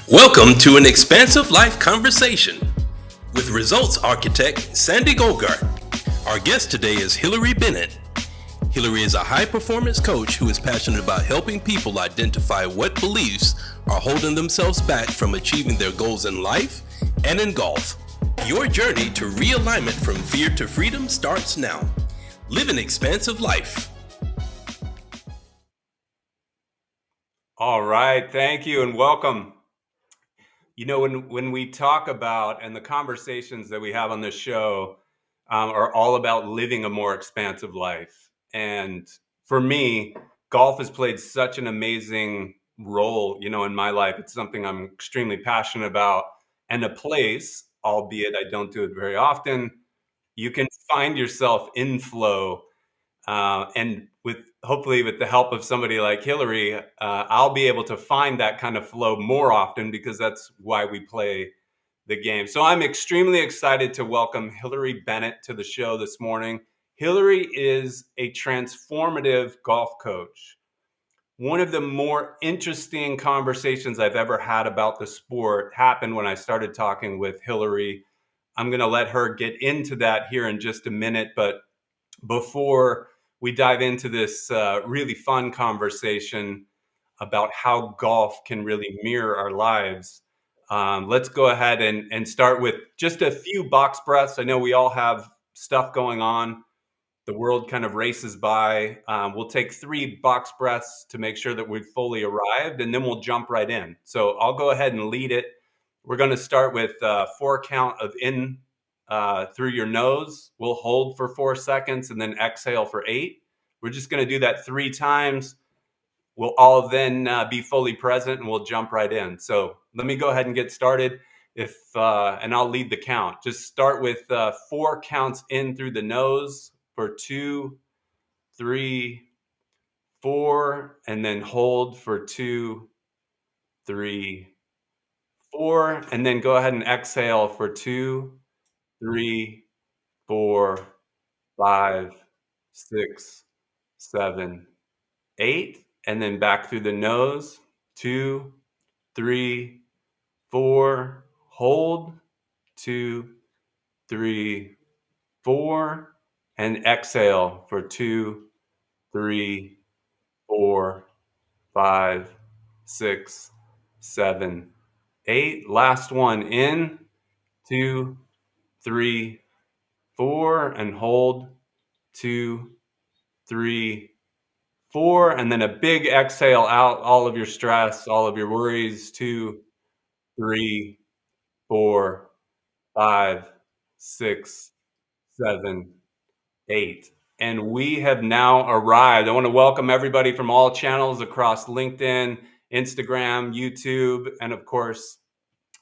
Welcome to an expansive life conversation with results architect SANDE GOLGART. Our guest today is Hilary Bennett. Hilary is a high-performance coach who is passionate about helping people identify what beliefs are holding themselves back from achieving their goals in life and in golf. Your journey to realignment from fear to freedom starts now. Live an expansive life. All right, thank you and welcome. You know, when we talk about, and the conversations that we have on this show are all about living a more expansive life. And for me, golf has played such an amazing role, in my life. It's something I'm extremely passionate about, and a place, albeit I don't do it very often, you can find yourself in flow. And hopefully with the help of somebody like Hilary, I'll be able to find that kind of flow more often, because that's why we play the game. So I'm extremely excited to welcome Hilary Bennett to the show this morning. Hilary is a transformative golf coach. One of the more interesting conversations I've ever had about the sport happened when I started talking with Hilary. I'm going to let her get into that here in just a minute, but before we dive into this really fun conversation about how golf can really mirror our lives, let's go ahead and start with just a few box breaths. I know we all have stuff going on. The world kind of races by. We'll take 3 box breaths to make sure that we've fully arrived, and then we'll jump right in. So I'll go ahead and lead it. We're going to start with 4 count of in through your nose. We'll hold for 4 seconds and then exhale for 8. We're just going to do that 3 times. We'll all then be fully present, and we'll jump right in. So let me go ahead and get started. And I'll lead the count. Just start with 4 counts in through the nose for 2, 3, 4, and then hold for 2, 3, 4, and then go ahead and exhale for 2, 3, 4, 5, 6, 7, 8, and then back through the nose. 2, 3, 4, hold. 2, 3, 4, and exhale for 2, 3, 4, 5, 6, 7, 8. Last one in. 2, 3, 4, and hold. 2, 3, 4, and then a big exhale out, all of your stress, all of your worries. 2, 3, 4, 5, 6, 7, 8. And we have now arrived. I want to welcome everybody from all channels across LinkedIn, Instagram, YouTube, and of course,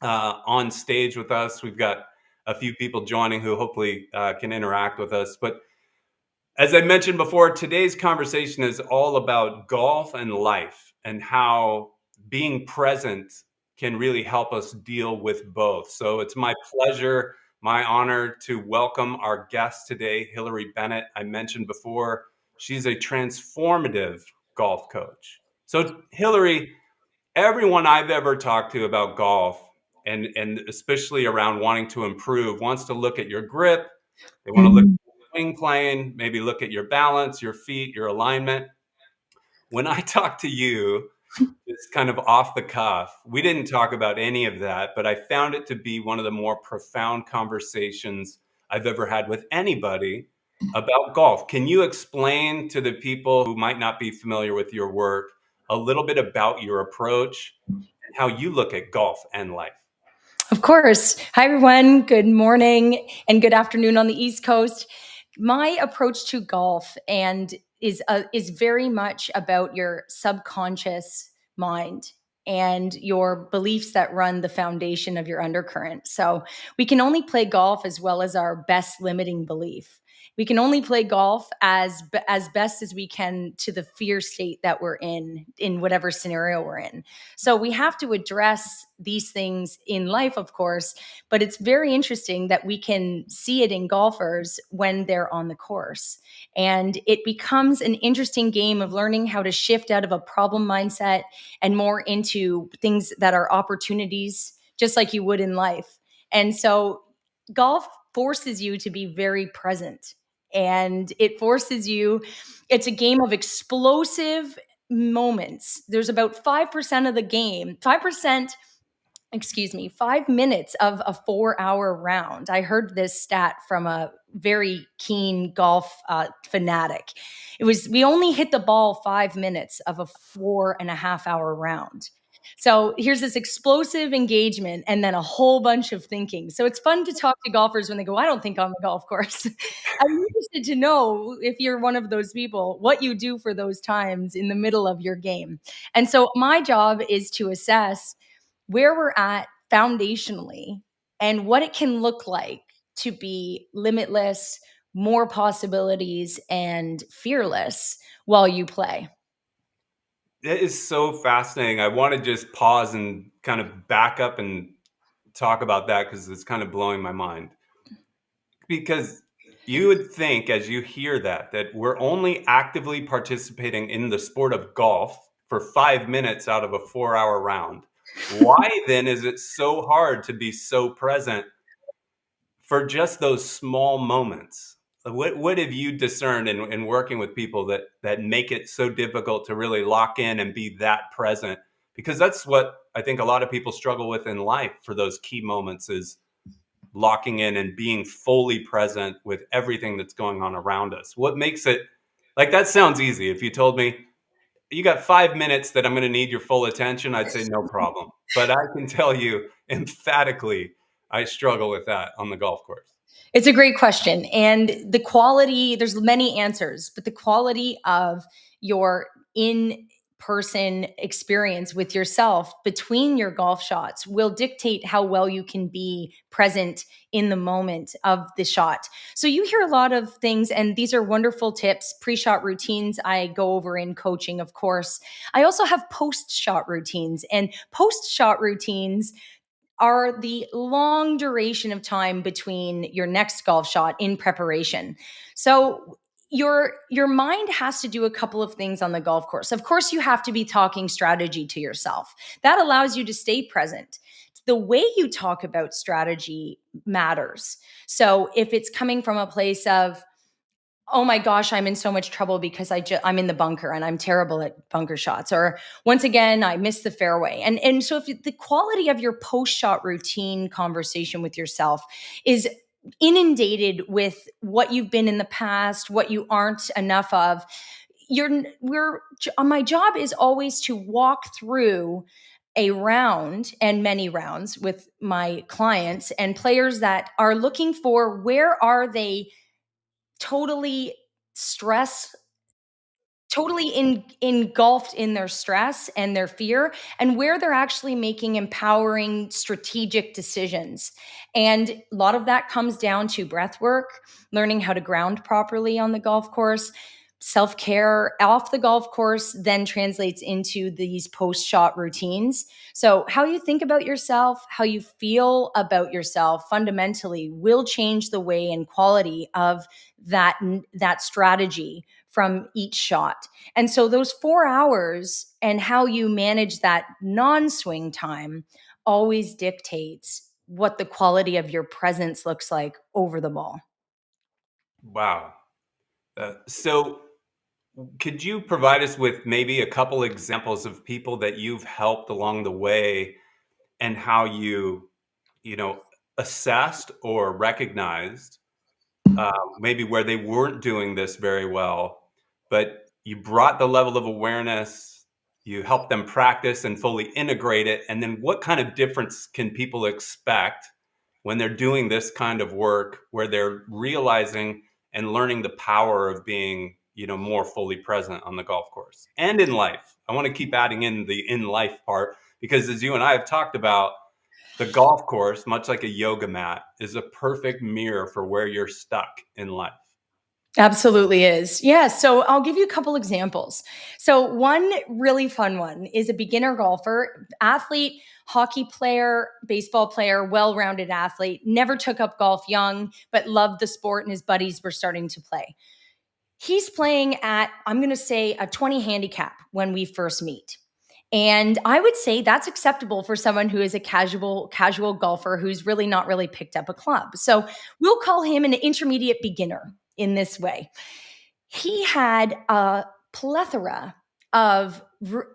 on stage with us. We've got a few people joining who hopefully can interact with us. But as I mentioned before, today's conversation is all about golf and life, and how being present can really help us deal with both. So it's my pleasure, my honor to welcome our guest today, Hilary Bennett. I mentioned before, she's a transformative golf coach. So Hilary, everyone I've ever talked to about golf, and especially around wanting to improve, wants to look at your grip. They want to look at your swing plane, maybe look at your balance, your feet, your alignment. When I talk to you, it's kind of off the cuff. We didn't talk about any of that, but I found it to be one of the more profound conversations I've ever had with anybody about golf. Can you explain to the people who might not be familiar with your work a little bit about your approach and how you look at golf and life? Of course. Hi, everyone. Good morning and good afternoon on the East Coast. My approach to golf is very much about your subconscious mind and your beliefs that run the foundation of your undercurrent. So we can only play golf as well as our best limiting belief. We can only play golf as best as we can to the fear state that we're in whatever scenario we're in. So we have to address these things in life, of course, but it's very interesting that we can see it in golfers when they're on the course. And it becomes an interesting game of learning how to shift out of a problem mindset and more into things that are opportunities, just like you would in life. And so golf forces you to be very present, and it forces you, it's a game of explosive moments. There's about 5% of the game, 5%, 5 minutes of a 4-hour round. I heard this stat from a very keen golf fanatic. We only hit the ball 5 minutes of a 4.5 hour round. So here's this explosive engagement and then a whole bunch of thinking. So it's fun to talk to golfers when they go, I don't think on the golf course. I'm interested to know, if you're one of those people, what you do for those times in the middle of your game. And so my job is to assess where we're at foundationally and what it can look like to be limitless, more possibilities, and fearless while you play. It is so fascinating. I want to just pause and kind of back up and talk about that because it's kind of blowing my mind. Because you would think, as you hear that we're only actively participating in the sport of golf for 5 minutes out of a 4-hour round. Why then is it so hard to be so present for just those small moments? What have you discerned in working with people that make it so difficult to really lock in and be that present? Because that's what I think a lot of people struggle with in life for those key moments, is locking in and being fully present with everything that's going on around us. What makes it, like, that sounds easy. If you told me you got 5 minutes that I'm going to need your full attention, I'd say no problem. But I can tell you emphatically, I struggle with that on the golf course. It's a great question. And the quality, there's many answers, but the quality of your in-person experience with yourself between your golf shots will dictate how well you can be present in the moment of the shot. So you hear a lot of things, and these are wonderful tips. Pre-shot routines I go over in coaching, of course. I also have post-shot routines, and post-shot routines are the long duration of time between your next golf shot in preparation. So your mind has to do a couple of things on the golf course. Of course, you have to be talking strategy to yourself. That allows you to stay present. The way you talk about strategy matters. So if it's coming from a place of, oh my gosh, I'm in so much trouble because I'm in the bunker and I'm terrible at bunker shots. Or once again, I missed the fairway. And so if the quality of your post-shot routine conversation with yourself is inundated with what you've been in the past, what you aren't enough of, my job is always to walk through a round and many rounds with my clients and players that are looking for, where are they totally stress totally engulfed in their stress and their fear, and where they're actually making empowering strategic decisions. And a lot of that comes down to breath work, learning how to ground properly on the golf course. Self-care off the golf course then translates into these post-shot routines. So how you think about yourself, how you feel about yourself fundamentally will change the way and quality of that strategy from each shot. And so those 4 hours and how you manage that non-swing time always dictates what the quality of your presence looks like over the ball. Wow. So could you provide us with maybe a couple examples of people that you've helped along the way, and how you know, assessed or recognized maybe where they weren't doing this very well, but you brought the level of awareness, you helped them practice and fully integrate it, and then what kind of difference can people expect when they're doing this kind of work, where they're realizing and learning the power of being, more fully present on the golf course and in life? I want to keep adding in the in life part, because as you and I have talked about, the golf course, much like a yoga mat, is a perfect mirror for where you're stuck in life. Absolutely is. Yeah. So I'll give you a couple examples. So, one really fun one is a beginner golfer, athlete, hockey player, baseball player, well rounded athlete, never took up golf young, but loved the sport, and his buddies were starting to play. He's playing at, I'm going to say, a 20 handicap when we first meet. And I would say that's acceptable for someone who is a casual golfer who's really not really picked up a club. So we'll call him an intermediate beginner in this way. He had a plethora of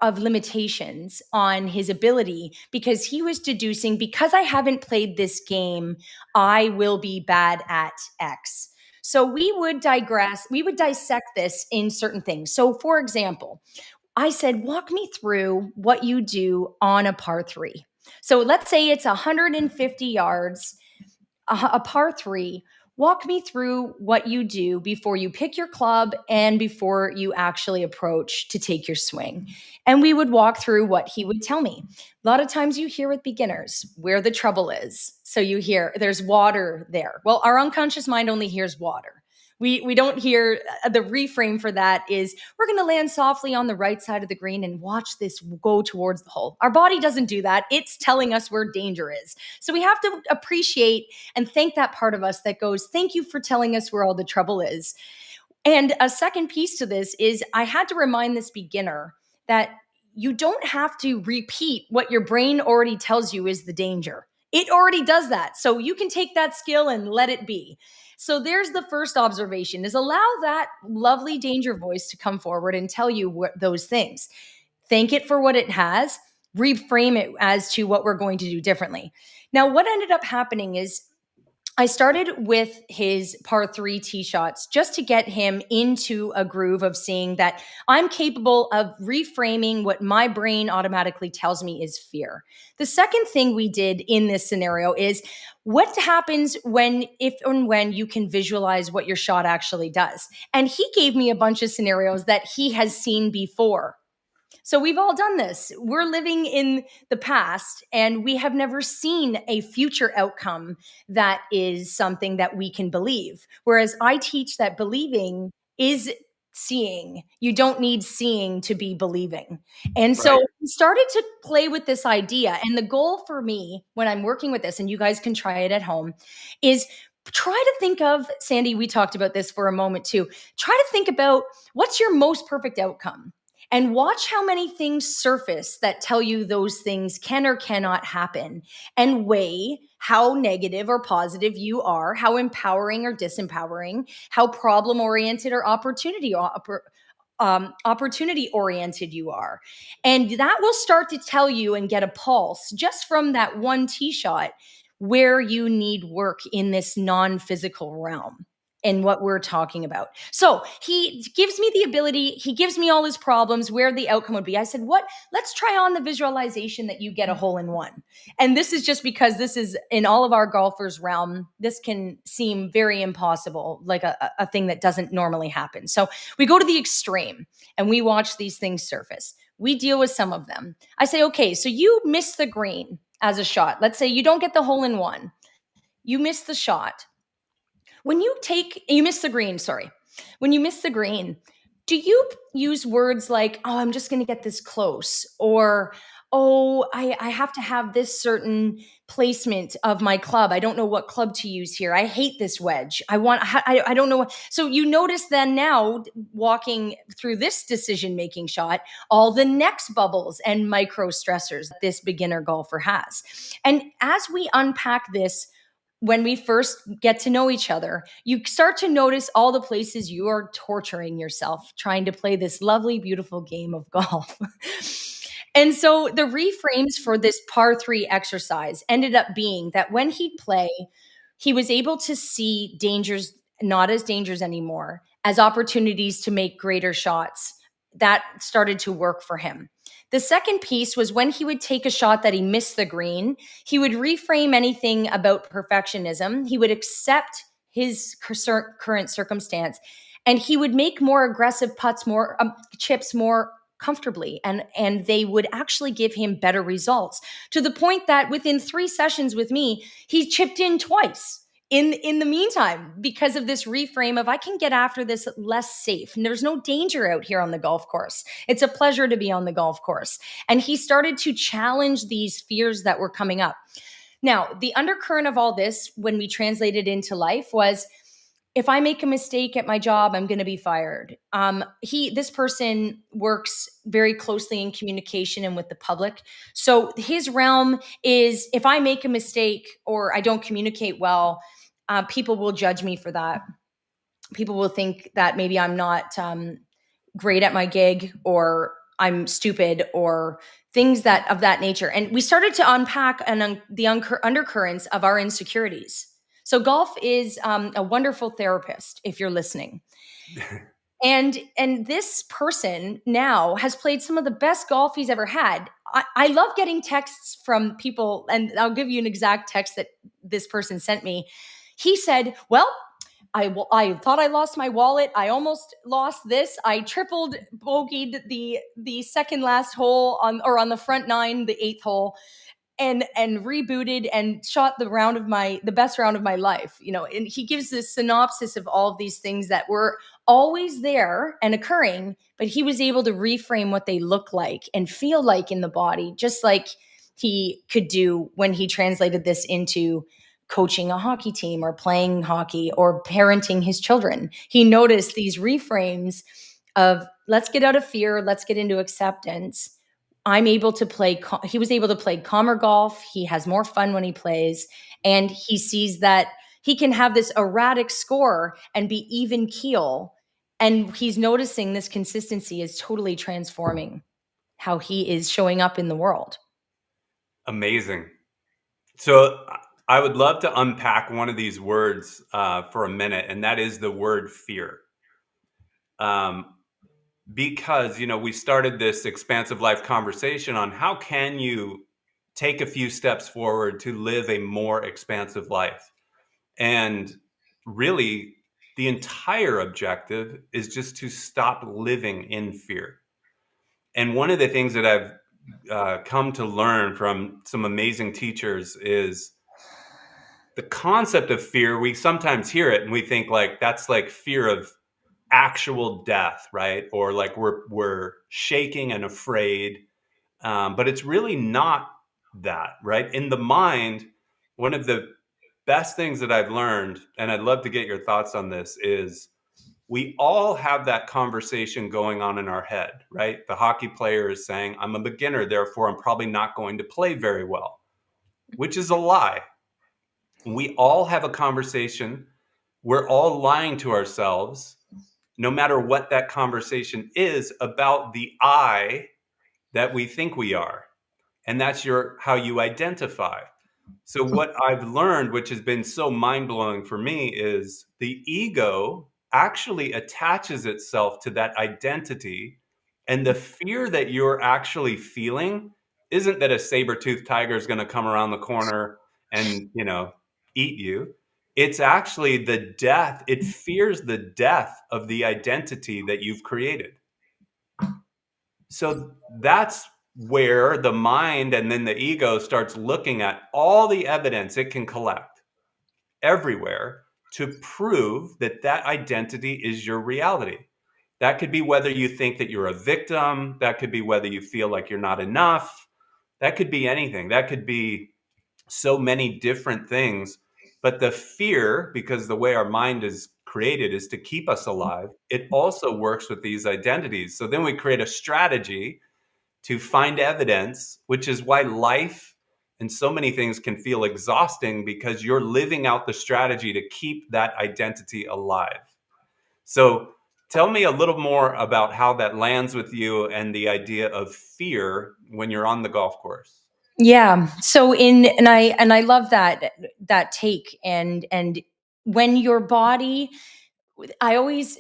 limitations on his ability because he was deducing, because I haven't played this game, I will be bad at X. So we would dissect this in certain things. So for example, I said, walk me through what you do on a par three. So let's say it's 150 yards, a par three. Walk me through what you do before you pick your club and before you actually approach to take your swing. And we would walk through what he would tell me. A lot of times you hear with beginners where the trouble is. So you hear there's water there. Well, our unconscious mind only hears water. We don't hear the reframe for that is we're going to land softly on the right side of the green and watch this go towards the hole. Our body doesn't do that. It's telling us where danger is. So we have to appreciate and thank that part of us that goes, thank you for telling us where all the trouble is. And a second piece to this is I had to remind this beginner that you don't have to repeat what your brain already tells you is the danger. It already does that. So you can take that skill and let it be. So there's the first observation is allow that lovely danger voice to come forward and tell you those things. Thank it for what it has, reframe it as to what we're going to do differently. Now, what ended up happening is I started with his par three tee shots just to get him into a groove of seeing that I'm capable of reframing what my brain automatically tells me is fear. The second thing we did in this scenario is what happens if and when you can visualize what your shot actually does. And he gave me a bunch of scenarios that he has seen before. So we've all done this. We're living in the past and we have never seen a future outcome that is something that we can believe. Whereas I teach that believing is seeing. You don't need seeing to be believing. And so Right. we started to play with this idea. And the goal for me when I'm working with this, and you guys can try it at home, is try to think of, Sandy, we talked about this for a moment too. Try to think about what's your most perfect outcome. And watch how many things surface that tell you those things can or cannot happen, and weigh how negative or positive you are, how empowering or disempowering, how problem oriented or opportunity oriented you are. And that will start to tell you and get a pulse just from that one tee shot where you need work in this non-physical realm and what we're talking about. So he gives me the ability, he gives me all his problems, where the outcome would be. I said, let's try on the visualization that you get a hole in one. And this is just because this is in all of our golfers' realm, this can seem very impossible, like a thing that doesn't normally happen. So we go to the extreme and we watch these things surface. We deal with some of them. I say, okay, so you miss the green as a shot. Let's say you don't get the hole in one. You miss the shot. You miss the green, sorry. When you miss the green, do you use words like, oh, I'm just going to get this close? Or, oh, I have to have this certain placement of my club. I don't know what club to use here. I hate this wedge. I don't know. So you notice then now walking through this decision-making shot, all the next bubbles and micro stressors this beginner golfer has. And as we unpack this, when we first get to know each other, you start to notice all the places you are torturing yourself trying to play this lovely, beautiful game of golf. And so the reframes for this par three exercise ended up being that when he'd play, he was able to see dangers not as dangers anymore, as opportunities to make greater shots. That started to work for him. The second piece was when he would take a shot that he missed the green, he would reframe anything about perfectionism. He would accept his current circumstance, and he would make more aggressive putts, more chips, more comfortably, and they would actually give him better results, to the point that within 3 sessions with me, he chipped in twice in the meantime, because of this reframe of I can get after this less safe and there's no danger out here on the golf course. It's a pleasure to be on the golf course. And he started to challenge these fears that were coming up. Now, the undercurrent of all this, when we translated into life, was if I make a mistake at my job, I'm going to be fired. This person works very closely in communication and with the public. So his realm is if I make a mistake or I don't communicate well, people will judge me for that. People will think that maybe I'm not great at my gig, or I'm stupid, or things that of that nature. And we started to unpack the undercurrents of our insecurities. So golf is a wonderful therapist if you're listening. And this person now has played some of the best golf he's ever had. I love getting texts from people, and I'll give you an exact text that this person sent me. He said, well, I thought I lost my wallet. I almost lost this. I tripled bogeyed the second last hole on the front nine, the 8th hole, and rebooted and shot the best round of my life. And he gives this synopsis of all of these things that were always there and occurring, but he was able to reframe what they look like and feel like in the body, just like he could do when he translated this into coaching a hockey team or playing hockey or parenting his children. He noticed these reframes of let's get out of fear, let's get into acceptance. He was able to play calmer golf. He has more fun when he plays, and he sees that he can have this erratic score and be even keel. And he's noticing this consistency is totally transforming how he is showing up in the world. Amazing. So I would love to unpack one of these words for a minute, and that is the word fear. Because, we started this expansive life conversation on how can you take a few steps forward to live a more expansive life. And really, the entire objective is just to stop living in fear. And one of the things that I've come to learn from some amazing teachers is the concept of fear. We sometimes hear it and we think like that's like fear of actual death, right? Or like we're shaking and afraid, but it's really not that, right? In the mind, one of the best things that I've learned, and I'd love to get your thoughts on this, is we all have that conversation going on in our head, right? The hockey player is saying, I'm a beginner, therefore I'm probably not going to play very well, which is a lie. We all have a conversation. We're all lying to ourselves, no matter what that conversation is, about the I that we think we are. And that's how you identify. So what I've learned, which has been so mind-blowing for me, is the ego actually attaches itself to that identity. And the fear that you're actually feeling isn't that a saber-toothed tiger is going to come around the corner and, eat you. It's actually the death. It fears the death of the identity that you've created. So that's where the mind and then the ego starts looking at all the evidence it can collect everywhere to prove that that identity is your reality. That could be whether you think that you're a victim. That could be whether you feel like you're not enough. That could be anything. That could be so many different things. But the fear, because the way our mind is created is to keep us alive, it also works with these identities. So then we create a strategy to find evidence, which is why life and so many things can feel exhausting, because you're living out the strategy to keep that identity alive. So tell me a little more about how that lands with you and the idea of fear when you're on the golf course. Yeah. So I love that take, and when your body, I always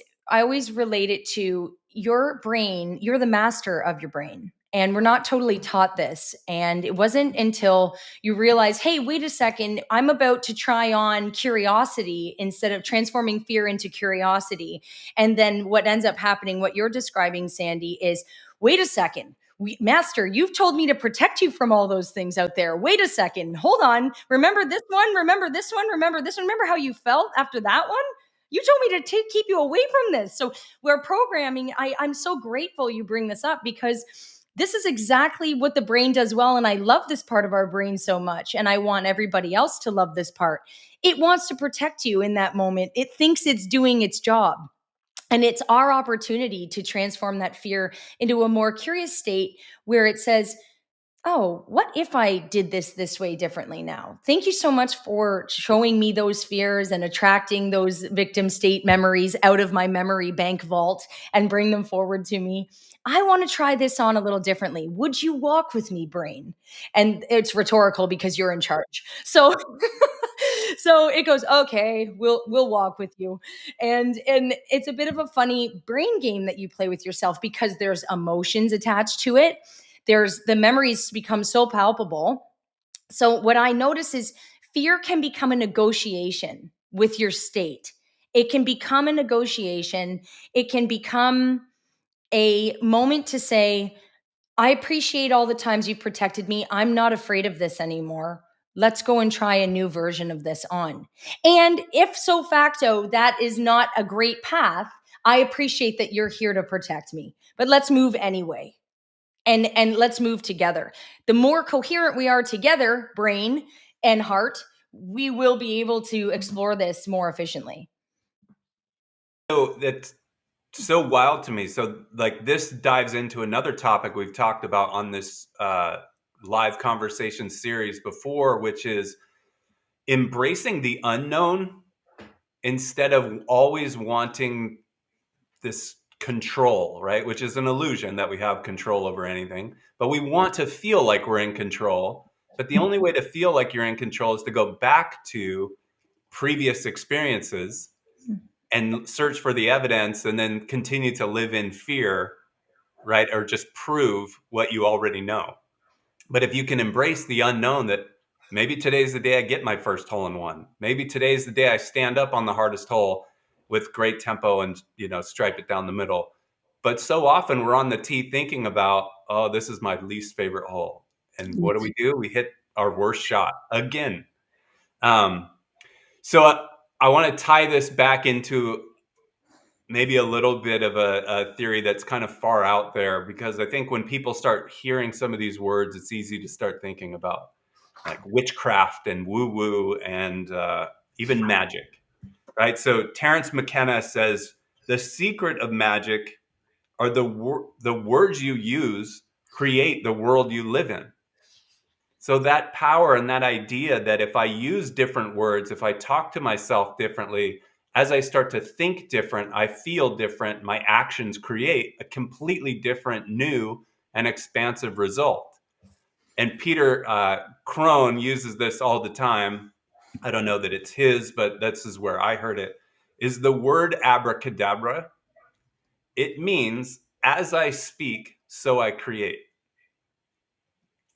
relate it to your brain. You're the master of your brain. And we're not totally taught this. And it wasn't until you realize, hey, wait a second, I'm about to try on curiosity instead of transforming fear into curiosity. And then what ends up happening, what you're describing, Sandy, is wait a second. Master, you've told me to protect you from all those things out there. Wait a second. Hold on. Remember this one? Remember this one? Remember this one? Remember how you felt after that one? You told me to keep you away from this. So we're programming. I'm so grateful you bring this up, because this is exactly what the brain does well. And I love this part of our brain so much. And I want everybody else to love this part. It wants to protect you in that moment. It thinks it's doing its job. And it's our opportunity to transform that fear into a more curious state where it says, oh, what if I did this way differently now? Thank you so much for showing me those fears and attracting those victim state memories out of my memory bank vault and bring them forward to me. I want to try this on a little differently. Would you walk with me, brain? And it's rhetorical because you're in charge. So so it goes, okay, we'll walk with you. And it's a bit of a funny brain game that you play with yourself, because there's emotions attached to it. There's the memories become so palpable. So what I notice is fear can become a negotiation with your state. It can become a negotiation. It can become a moment to say, I appreciate all the times you've protected me. I'm not afraid of this anymore. Let's go and try a new version of this on. And if so facto that is not a great path, I appreciate that you're here to protect me. But let's move anyway. And let's move together. The more coherent we are together, brain and heart, we will be able to explore this more efficiently. So that's so wild to me. So like this dives into another topic we've talked about on this live conversation series before, which is embracing the unknown instead of always wanting this control, right? Which is an illusion that we have control over anything, but we want to feel like we're in control. But the only way to feel like you're in control is to go back to previous experiences and search for the evidence and then continue to live in fear, right? Or just prove what you already know. But if you can embrace the unknown, that maybe today's the day I get my first hole in one. Maybe today's the day I stand up on the hardest hole with great tempo and, stripe it down the middle. But so often we're on the tee thinking about, oh, this is my least favorite hole. And what do? We hit our worst shot again. So I want to tie this back into maybe a little bit of a theory that's kind of far out there, because I think when people start hearing some of these words, it's easy to start thinking about like witchcraft and woo-woo and even magic, right? So Terence McKenna says, the secret of magic are the words you use create the world you live in. So that power and that idea that if I use different words, if I talk to myself differently, as I start to think different, I feel different, my actions create a completely different, new, and expansive result. And Peter Crone uses this all the time. I don't know that it's his, but this is where I heard it, is the word abracadabra. It means, as I speak, so I create.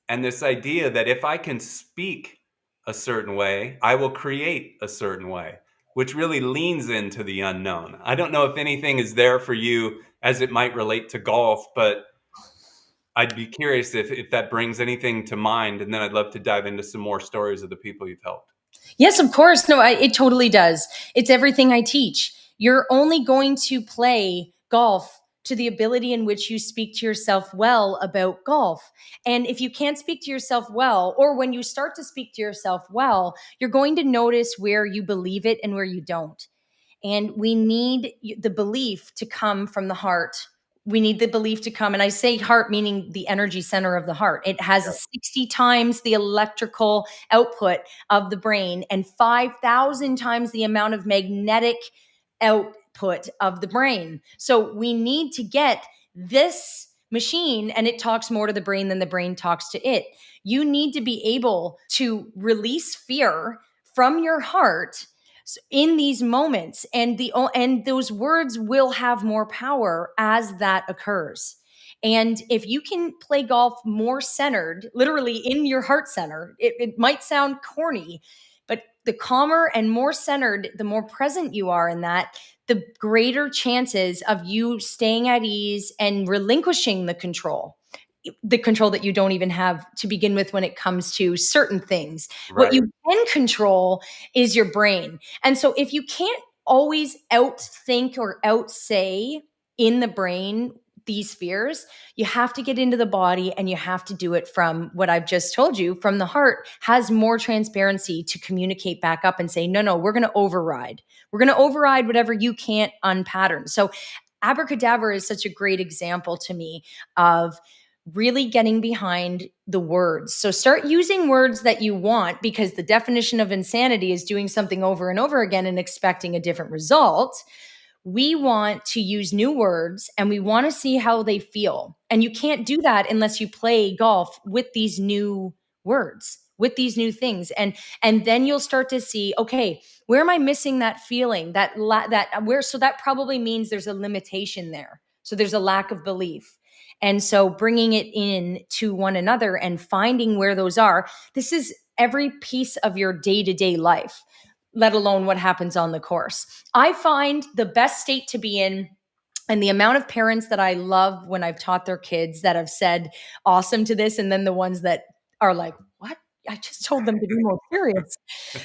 And this idea that if I can speak a certain way, I will create a certain way, which really leans into the unknown. I don't know if anything is there for you as it might relate to golf, but I'd be curious if that brings anything to mind. And then I'd love to dive into some more stories of the people you've helped. Yes, of course. No, it totally does. It's everything I teach. You're only going to play golf to the ability in which you speak to yourself well about golf. And if you can't speak to yourself well, or when you start to speak to yourself well, you're going to notice where you believe it and where you don't. And we need the belief to come from the heart. We need the belief to come. And I say heart, meaning the energy center of the heart. It has 60 times the electrical output of the brain and 5,000 times the amount of magnetic output of the brain. So we need to get this machine, and it talks more to the brain than the brain talks to it. You need to be able to release fear from your heart in these moments, and those words will have more power as that occurs. And if you can play golf more centered, literally in your heart center, it might sound corny, but the calmer and more centered, the more present you are in that, the greater chances of you staying at ease and relinquishing the control. the control that you don't even have to begin with when it comes to certain things. Right. What you can control is your brain. And so if you can't always outthink or outsay in the brain these fears, you have to get into the body, and you have to do it from what I've just told you, from the heart, has more transparency to communicate back up and say, no, we're going to override. We're going to override whatever you can't unpattern. So abracadabra is such a great example to me of really getting behind the words. So start using words that you want, because the definition of insanity is doing something over and over again and expecting a different result. We want to use new words, and we want to see how they feel. And you can't do that unless you play golf with these new words, with these new things. And then you'll start to see, okay, where am I missing that feeling? So that probably means there's a limitation there. So there's a lack of belief. And so bringing it in to one another and finding where those are, this is every piece of your day-to-day life, let alone what happens on the course. I find the best state to be in, and the amount of parents that I love when I've taught their kids that have said awesome to this, and then the ones that are like, what? I just told them to be more serious.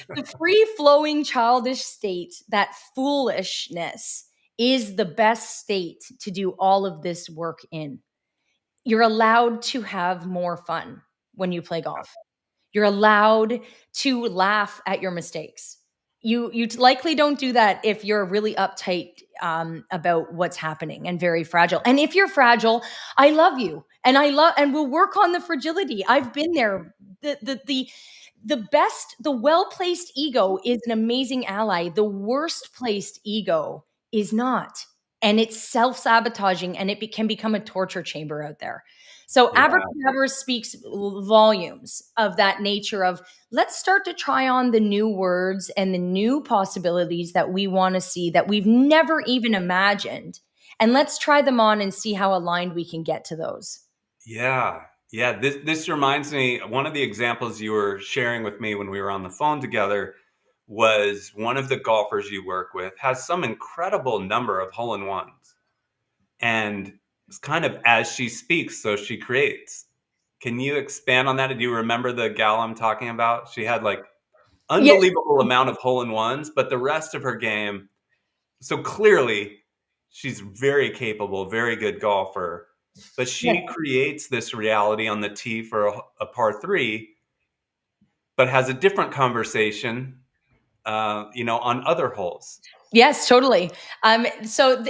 The free-flowing childish state, that foolishness, is the best state to do all of this work in. You're allowed to have more fun when you play golf. You're allowed to laugh at your mistakes. You likely don't do that if you're really uptight about what's happening and very fragile. And if you're fragile, I love you, and we'll work on the fragility. I've been there. The well-placed ego is an amazing ally. The worst placed ego is not. And it's self-sabotaging, and it can become a torture chamber out there. So Yeah. abracadabra speaks volumes of that nature of, let's start to try on the new words and the new possibilities that we want to see that we've never even imagined. And let's try them on and see how aligned we can get to those. Yeah. Yeah. This reminds me, one of the examples you were sharing with me when we were on the phone together was one of the golfers you work with has some incredible number of hole-in-ones. And it's kind of as she speaks, so she creates. Can you expand on that? Do you remember the gal I'm talking about? She had like unbelievable amount of hole-in-ones, but the rest of her game, so clearly she's very capable, very good golfer, but she creates this reality on the tee for a par 3, but has a different conversation, on other holes. Yes, totally. So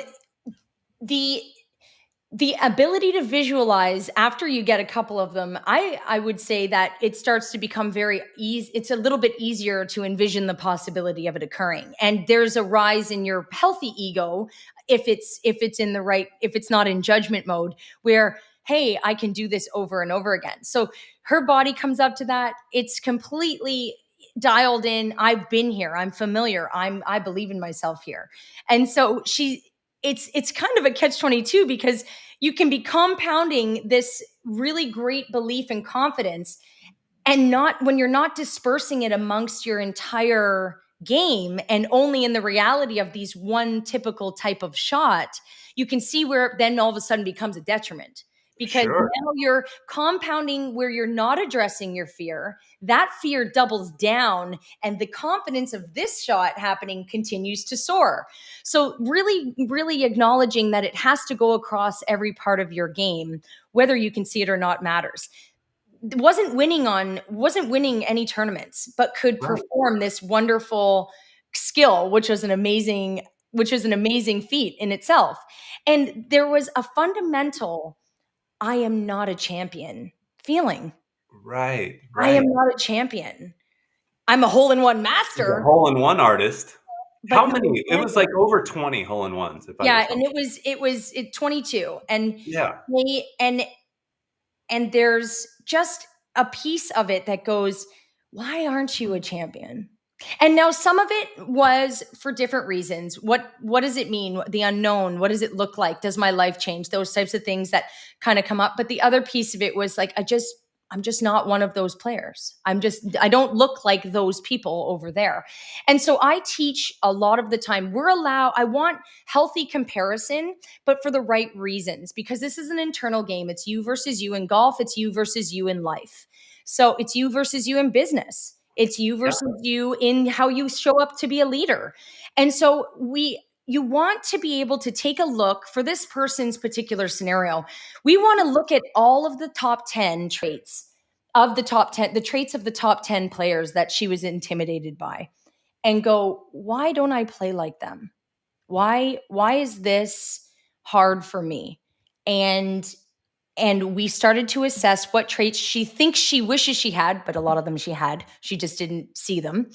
the ability to visualize after you get a couple of them, I would say that it starts to become very easy. It's a little bit easier to envision the possibility of it occurring. And there's a rise in your healthy ego if it's not in judgment mode, where, hey, I can do this over and over again. So her body comes up to that. It's completely dialed in. I've been here. I'm familiar. I believe in myself here. And so it's kind of a catch-22, because you can be compounding this really great belief and confidence, and when you're not dispersing it amongst your entire game and only in the reality of these one typical type of shot, you can see where it then all of a sudden becomes a detriment. Because Sure. now you're compounding where you're not addressing your fear. That fear doubles down, and the confidence of this shot happening continues to soar. So really, really acknowledging that it has to go across every part of your game, whether you can see it or not matters. Wasn't winning any tournaments, but could perform this wonderful skill, which was an amazing feat in itself. And there was a fundamental, I am not a champion feeling. Right. I am not a champion. I'm a hole-in-one She's master. a hole-in-one artist. But How no many? It was like over 20 hole-in-ones. Yeah, and it was 22, and Yeah. and there's just a piece of it that goes, why aren't you a champion? And now some of it was for different reasons. What does it mean? The unknown. What does it look like? Does my life change? Those types of things that kind of come up. But the other piece of it was like, I'm just not one of those players. I don't look like those people over there. And so I teach a lot of the time. I want healthy comparison, but for the right reasons, because this is an internal game. It's you versus you in golf. It's you versus you in life. So it's you versus you in business. It's you versus you in how you show up to be a leader. And so you want to be able to take a look for this person's particular scenario. We want to look at all of the top 10 traits of the top 10, the traits of the top 10 players that she was intimidated by, and go, why don't I play like them? Why is this hard for me? And we started to assess what traits she thinks she wishes she had, but a lot of them she had. She just didn't see them.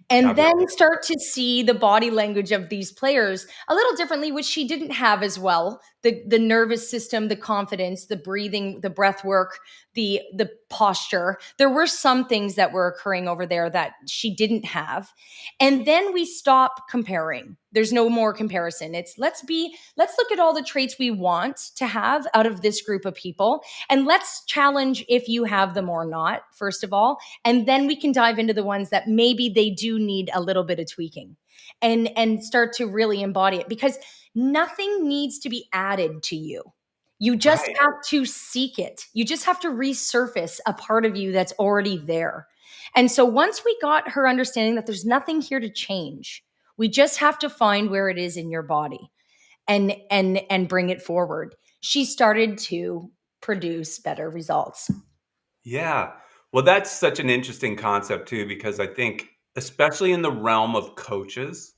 And then start to see the body language of these players a little differently, which she didn't have as well. The nervous system, the confidence, the breathing, the breath work, the posture. There were some things that were occurring over there that she didn't have. And then we stop comparing. There's no more comparison. It's let's look at all the traits we want to have out of this group of people. And let's challenge if you have them or not, first of all. And then we can dive into the ones that maybe they do need a little bit of tweaking and start to really embody it, because nothing needs to be added to you. You just have to seek it. You just have to resurface a part of you that's already there. And so once we got her understanding that there's nothing here to change, we just have to find where it is in your body and bring it forward, she started to produce better results. Yeah. Well, that's such an interesting concept too, because I think, especially in the realm of coaches,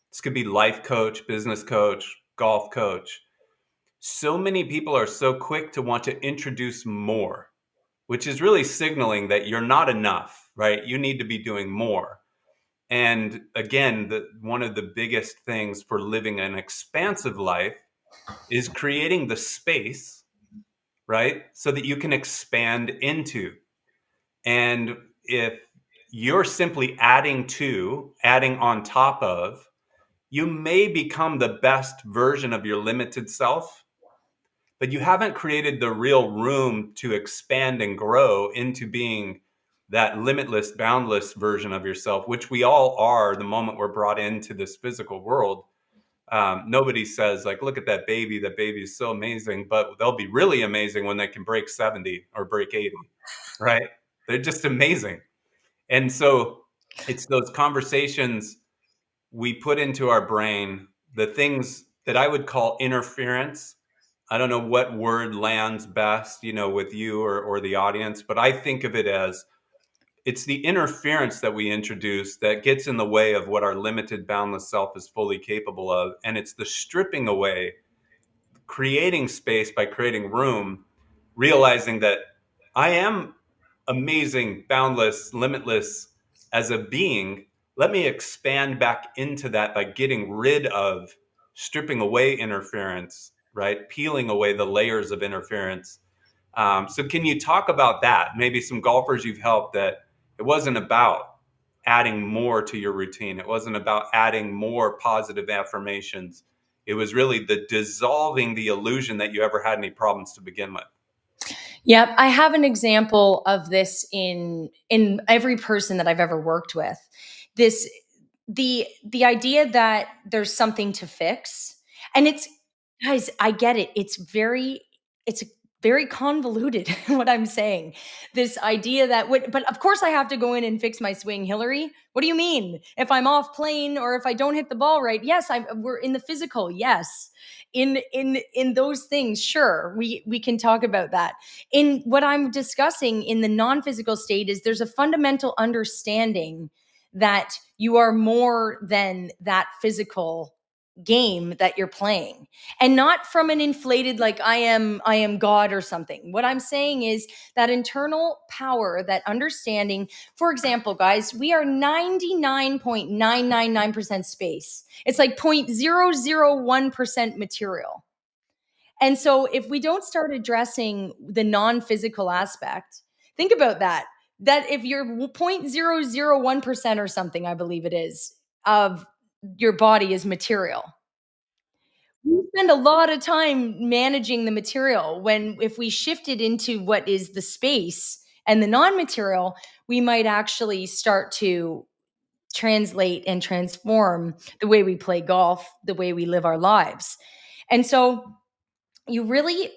this could be life coach, business coach, golf coach. So many people are so quick to want to introduce more, which is really signaling that you're not enough, right? You need to be doing more. And again, one of the biggest things for living an expansive life is creating the space, right? So that you can expand into. And if you're simply adding on top of, you may become the best version of your limited self, but you haven't created the real room to expand and grow into being that limitless, boundless version of yourself, which we all are the moment we're brought into this physical world. Nobody says, like, look at that baby is so amazing, but they'll be really amazing when they can break 70 or break 80, right? They're just amazing. And so it's those conversations we put into our brain, the things that I would call interference. I don't know what word lands best, with you or the audience, but I think of it as it's the interference that we introduce that gets in the way of what our limited, boundless self is fully capable of. And it's the stripping away, creating space by creating room, realizing that I am amazing, boundless, limitless as a being. Let me expand back into that by getting rid of, stripping away interference, right? Peeling away the layers of interference. So can you talk about that? Maybe some golfers you've helped that it wasn't about adding more to your routine. It wasn't about adding more positive affirmations. It was really the dissolving the illusion that you ever had any problems to begin with. Yep, I have an example of this in every person that I've ever worked with. This the idea that there's something to fix, and it's, guys, I get it. It's very convoluted what I'm saying. This idea that but of course I have to go in and fix my swing, Hilary. What do you mean? If I'm off plane or if I don't hit the ball right? Yes, we're in the physical. Yes. In those things, sure, we can talk about that. In what I'm discussing in the non-physical state is there's a fundamental understanding that you are more than that physical game that you're playing, and not from an inflated, like I am God or something. What I'm saying is that internal power, that understanding. For example, guys, we are 99.999% space. It's like 0.001% material. And so if we don't start addressing the non-physical aspect, think about that if you're 0.001% or something, I believe it is, of your body is material. We spend a lot of time managing the material, when if we shift it into what is the space And the non-material, we might actually start to translate and transform the way we play golf, the way we live our lives. And so you really,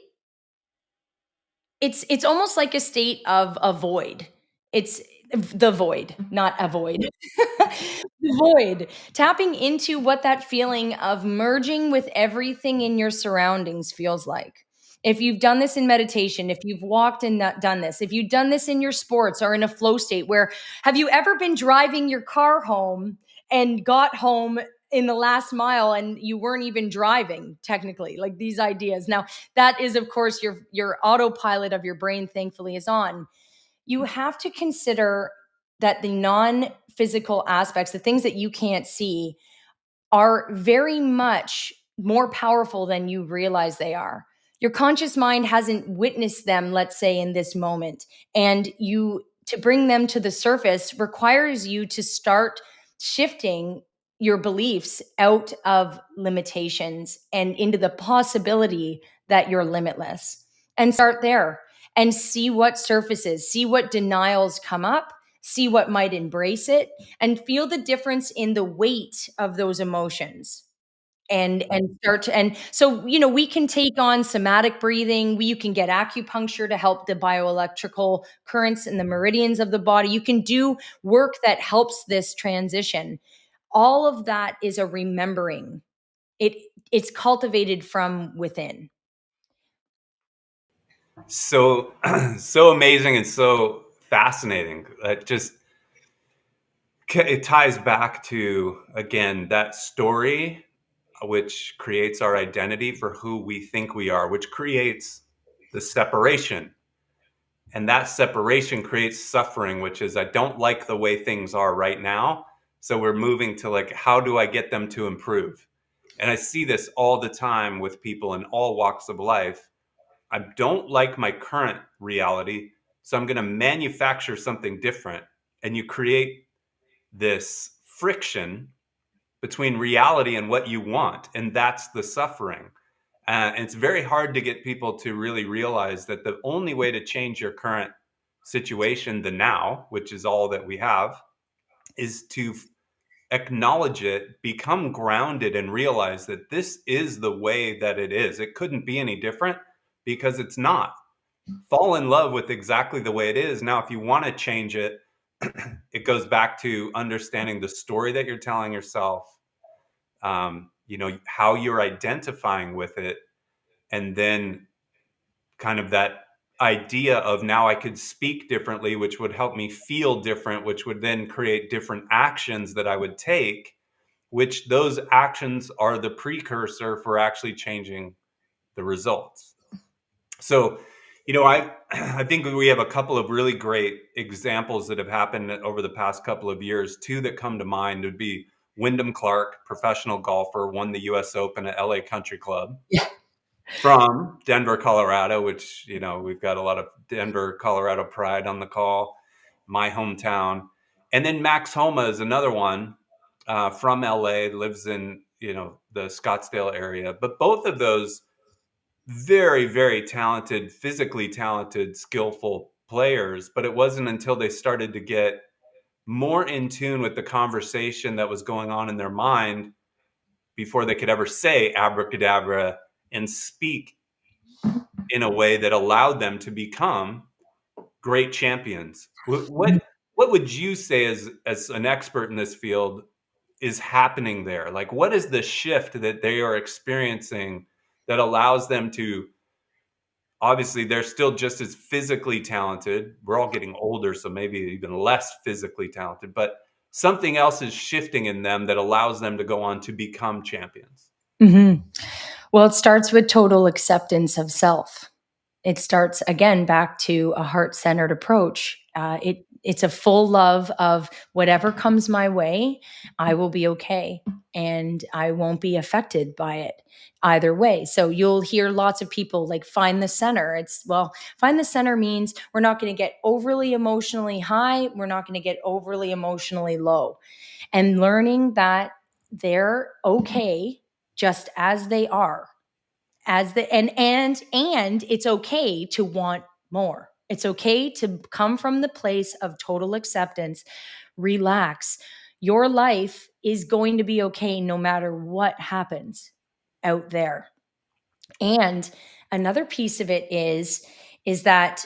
it's almost like a state of a void. It's the void, not avoid. The void. Tapping into what that feeling of merging with everything in your surroundings feels like. If you've done this in meditation, if you've walked and not done this, if you've done this in your sports or in a flow state, where have you ever been driving your car home and got home in the last mile and you weren't even driving technically, like these ideas? Now, that is of course your autopilot of your brain thankfully is on. You have to consider that the non-physical aspects, the things that you can't see, are very much more powerful than you realize they are. Your conscious mind hasn't witnessed them, let's say, in this moment. And you to bring them to the surface requires you to start shifting your beliefs out of limitations and into the possibility that you're limitless. And start there and see what surfaces, see what denials come up, see what might embrace it, and feel the difference in the weight of those emotions. And start to, and so we can take on somatic breathing. You can get acupuncture to help the bioelectrical currents and the meridians of the body. You can do work that helps this transition. All of that is a remembering. It's cultivated from within. So so amazing and so fascinating. It ties back to, again, that story which creates our identity for who we think we are, which creates the separation. And that separation creates suffering, which is, I don't like the way things are right now. So we're moving to, like, how do I get them to improve? And I see this all the time with people in all walks of life. I don't like my current reality, so I'm going to manufacture something different. And you create this friction between reality and what you want. And that's the suffering. And it's very hard to get people to really realize that the only way to change your current situation, the now, which is all that we have, is to acknowledge it, become grounded, and realize that this is the way that it is. It couldn't be any different because it's not. Fall in love with exactly the way it is. Now, if you want to change it, it goes back to understanding the story that you're telling yourself, how you're identifying with it, and then kind of that idea of, now I could speak differently, which would help me feel different, which would then create different actions that I would take, which those actions are the precursor for actually changing the results. So, I think we have a couple of really great examples that have happened over the past couple of years. Two that come to mind would be Wyndham Clark, professional golfer, won the US Open at LA Country Club. Yeah. From Denver, Colorado, which, we've got a lot of Denver, Colorado pride on the call, my hometown. And then Max Homa is another one, from LA, lives in, the Scottsdale area. But both of those very, very talented, physically talented, skillful players. But it wasn't until they started to get more in tune with the conversation that was going on in their mind before they could ever say abracadabra and speak in a way that allowed them to become great champions. What would you say, as an expert in this field, is happening there? Like, what is the shift that they are experiencing that allows them to, obviously they're still just as physically talented. We're all getting older, so maybe even less physically talented, but something else is shifting in them that allows them to go on to become champions. Mm-hmm. Well, it starts with total acceptance of self. It starts again back to a heart-centered approach. It's a full love of whatever comes my way, I will be okay, and I won't be affected by it either way. So you'll hear lots of people like find the center. Find the center means we're not going to get overly emotionally high. We're not going to get overly emotionally low, and learning that they're okay just as they are, and it's okay to want more. It's okay to come from the place of total acceptance. Relax. Your life is going to be okay no matter what happens out there. And another piece of it is that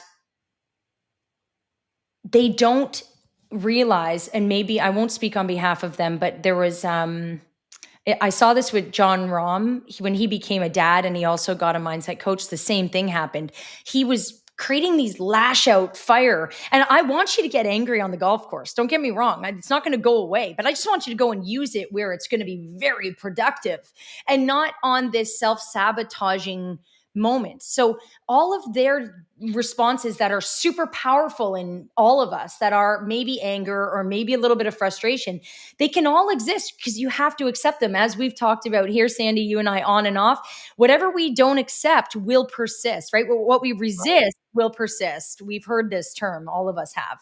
they don't realize, and maybe I won't speak on behalf of them, but there was I saw this with John Rahm. When he became a dad and he also got a mindset coach, the same thing happened. He was creating these lash out fire. And I want you to get angry on the golf course. Don't get me wrong. It's not going to go away, but I just want you to go and use it where it's going to be very productive and not on this self-sabotaging moment. So all of their responses that are super powerful in all of us, that are maybe anger or maybe a little bit of frustration, they can all exist because you have to accept them. As we've talked about here, Sandy, you and I, on and off, whatever we don't accept will persist, right? What we resist will persist. We've heard this term, all of us have.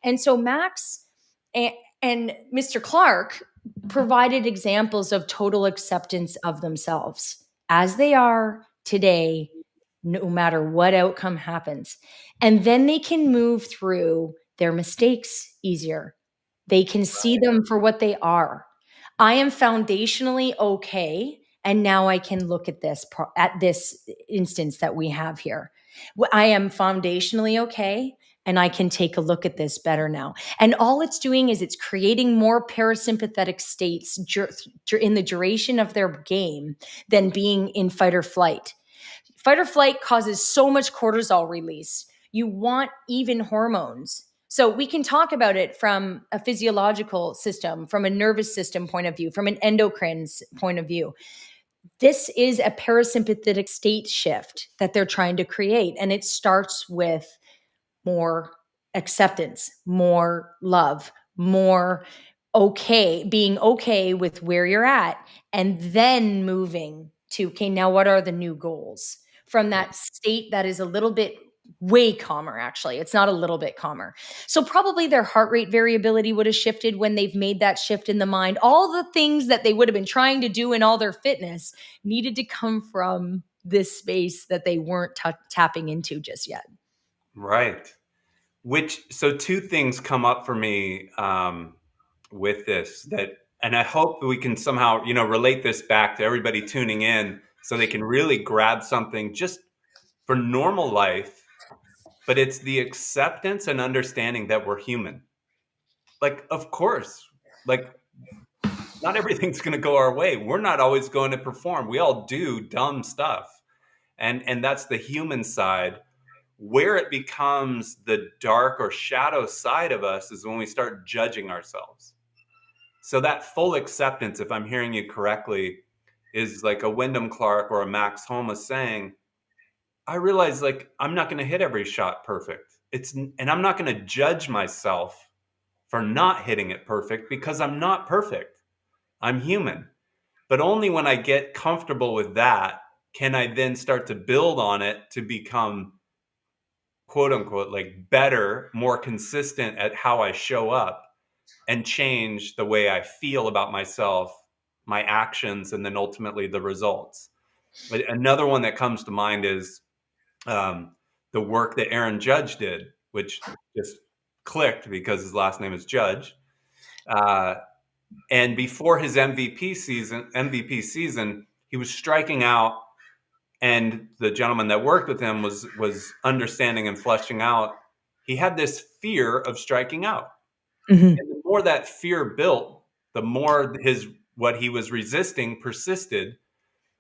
And so Max and Mr. Clark provided examples of total acceptance of themselves as they are today, no matter what outcome happens. And then they can move through their mistakes easier. They can see them for what they are. I am foundationally okay, and now I can look at this instance that we have here. I am foundationally okay, and I can take a look at this better now. And all it's doing is it's creating more parasympathetic states in the duration of their game than being in fight or flight. Fight or flight causes so much cortisol release. You want even hormones. So we can talk about it from a physiological system, from a nervous system point of view, from an endocrine point of view. This is a parasympathetic state shift that they're trying to create. And it starts with more acceptance, more love, more being okay with where you're at, and then moving to, okay, now what are the new goals? From that state that is a little bit way calmer, actually. It's not a little bit calmer. So probably their heart rate variability would have shifted when they've made that shift in the mind. All the things that they would have been trying to do in all their fitness needed to come from this space that they weren't tapping into just yet. Right. So two things come up for me with this, and I hope we can somehow, relate this back to everybody tuning in so they can really grab something just for normal life. But it's the acceptance and understanding that we're human. Like, of course, like not everything's going to go our way. We're not always going to perform. We all do dumb stuff. And that's the human side. Where it becomes the dark or shadow side of us is when we start judging ourselves. So that full acceptance, if I'm hearing you correctly, is like a Wyndham Clark or a Max Homa saying, I realize like I'm not going to hit every shot perfect. And I'm not going to judge myself for not hitting it perfect because I'm not perfect. I'm human. But only when I get comfortable with that can I then start to build on it to become, quote unquote, like better, more consistent at how I show up and change the way I feel about myself, my actions, and then ultimately the results. But another one that comes to mind is the work that Aaron Judge did, which just clicked because his last name is Judge. And before his MVP season, he was striking out, and the gentleman that worked with him was understanding and fleshing out. He had this fear of striking out. Mm-hmm. And the more that fear built, the more what he was resisting persisted.